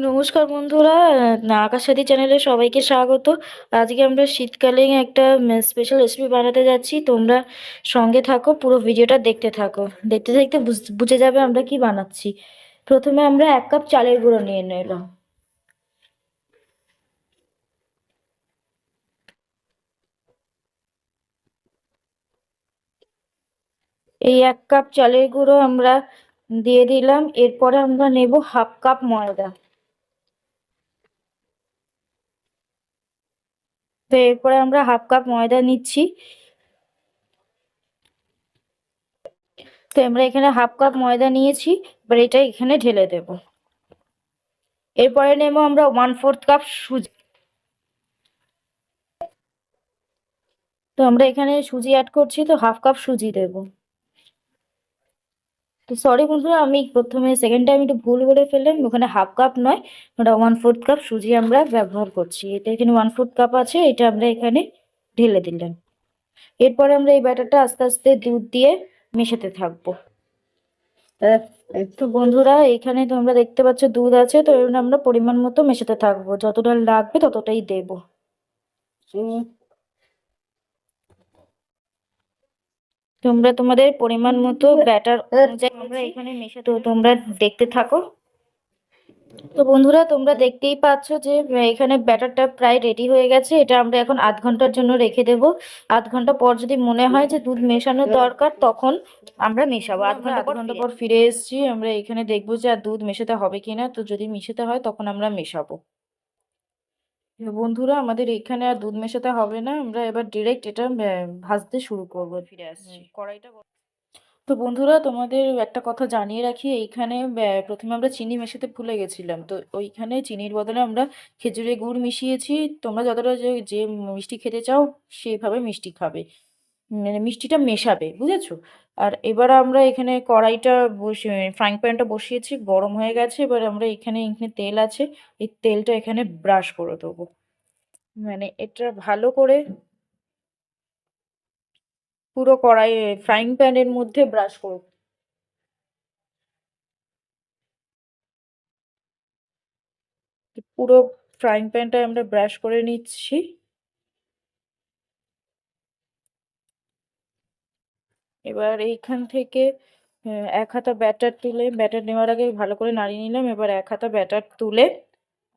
নমস্কার বন্ধুরা, আকাশসাথী চ্যানেলে সবাইকে স্বাগত। আজকে আমরা শীতকালীন একটা স্পেশাল রেসিপি বানাতে যাচ্ছি। তোমরা সঙ্গে থাকো, পুরো ভিডিওটা দেখতে থাকো। দেখতে দেখতে বুঝে যাবে আমরা কি বানাচ্ছি। প্রথমে আমরা 1 কাপ চালের গুঁড়ো নিয়ে নিলাম। এই 1 কাপ চালের গুঁড়ো আমরা দিয়ে দিলাম। এরপরে আমরা নেব 1/2 কাপ ময়দা। তো এরপরে আমরা 1/2 কাপ ময়দা নিচ্ছি। তো আমরা এখানে 1/2 কাপ ময়দা নিয়েছি, এবার এটা এখানে ঢেলে দেব। এরপরে নেব আমরা 1/4 কাপ সুজি। তো আমরা এখানে সুজি অ্যাড করছি, তো 1/2 কাপ সুজি দেব। তো সরি বন্ধুরা, আমি প্রথমে সেকেন্ড টাইম একটু ভুল বলে ফেললাম, ওখানে 1/2 কাপ নয়, ওটা 1/4 কাপ সুজি আমরা ব্যবহার করছি। এটা এখানে 1/4 কাপ আছে, এটা আমরা এখানে ঢেলে দিলাম। এরপরে আমরা এই ব্যাটারটা আস্তে আস্তে দুধ দিয়ে মেশাতে থাকবো। তো বন্ধুরা, এখানে তোমরা দেখতে পাচ্ছ দুধ আছে, তো আমরা পরিমাণ মতো মেশাতে থাকবো, যতটা লাগবে ততটাই দেবো। তোমরা তোমাদের পরিমাণ মতো ব্যাটার অনুযায়ী আমরা এখানে মেশাতে, তোমরা দেখতে থাকো। তো বন্ধুরা, তোমরা দেখতেই পাচ্ছ যে এখানে ব্যাটারটা প্রায় রেডি হয়ে গেছে। এটা আমরা এখন আধ ঘন্টার জন্য রেখে দেব। আধ ঘন্টা পর যদি মনে হয় যে দুধ মেশানোর দরকার, তখন আমরা মেশাবো। আধ ঘন্টা পর ফিরে এসেছি। আমরা এখানে দেখবো যে আর দুধ মেশাতে হবে কিনা। তো যদি মেশাতে হয় তখন আমরা মেশাবো। বন্ধুরা, আমাদের এখানে আর দুধ মেশাতে হবে না, আমরা এবার ডিরেক্ট এটা ভাজতে শুরু করবো। ফিরে আসছি কড়াইটা। তো বন্ধুরা, তোমাদের একটা কথা জানিয়ে রাখি, এইখানে প্রথমে আমরা চিনি মেশাতে ভুলে গেছিলাম। তো ওইখানে চিনির বদলে আমরা খেজুরের গুড় মিশিয়েছি। তোমরা যতটা যে যে মিষ্টি খেতে চাও সেইভাবে মিষ্টি খাবে, মানে মিষ্টিটা মেশাবে, বুঝেছো? আর এবার আমরা এখানে কড়াইটা বসে, ফ্রাইং প্যানটা বসিয়েছি, গরম হয়ে গেছে। এবার আমরা এখানে এখানে তেল আছে, এই তেলটা এখানে ব্রাশ করে দেবো, মানে এটা ভালো করে পুরো কড়াই ফ্রাইং প্যানের মধ্যে ব্রাশ করব। পুরো ফ্রাইং প্যানটা আমরা ব্রাশ করে নিচ্ছি। এবার এইখান থেকে 1 হাতা ব্যাটার তুলে, ব্যাটার নেওয়ার আগে ভালো করে নাড়িয়ে নিলাম। এবার 1 হাতা ব্যাটার তুলে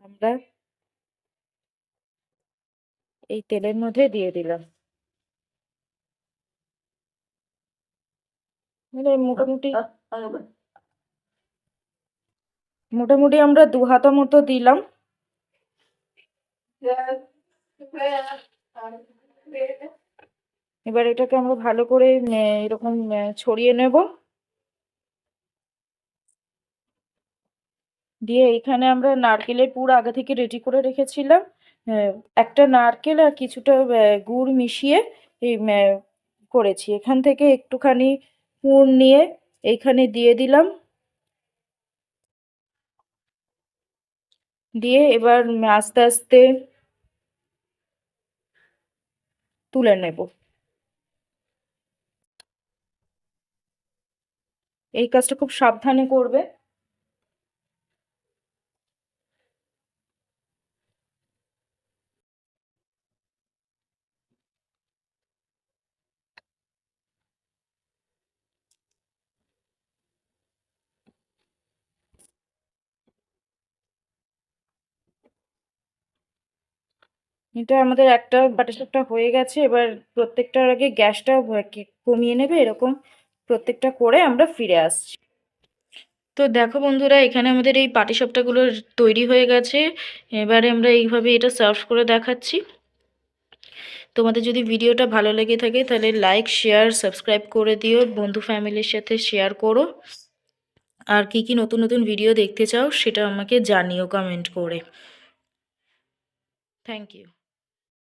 আমরা এই তেলের মধ্যে দিয়ে দিলাম। মানে মোটামুটি মোটামুটি আমরা 2 হাতা মতো দিলাম। এবার এটাকে আমরা ভালো করে এরকম ছড়িয়ে নেব। দিয়ে এখানে আমরা নারকেলের পুর আগে থেকে রেডি করে রেখেছিলাম। একটা নারকেল আর কিছুটা গুড় মিশিয়ে এই করেছি। এখান থেকে একটুখানি পুর নিয়ে এইখানে দিয়ে দিলাম। দিয়ে এবার আস্তে আস্তে তুলে নেব। এই কাজটা খুব সাবধানে করবে। এটা আমাদের একটা পাটিসাপটা হয়ে গেছে। এবার প্রত্যেকটার আগে গ্যাসটা কমিয়ে নেবে, এরকম প্রত্যেকটা করে আমরা ফিরে আসছি। তো দেখো বন্ধুরা, এখানে আমাদের এই পাটিসাপটাগুলো তৈরি হয়ে গেছে। এবারে আমরা এইভাবে এটা সার্ভ করে দেখাচ্ছি। তোমাদের যদি ভিডিওটা ভালো লেগে থাকে তাহলে লাইক, শেয়ার, সাবস্ক্রাইব করে দিও, বন্ধু ফ্যামিলির সাথে শেয়ার করো। আর কি কি নতুন নতুন ভিডিও দেখতে চাও সেটা আমাকে জানিও কমেন্ট করে। Thank you.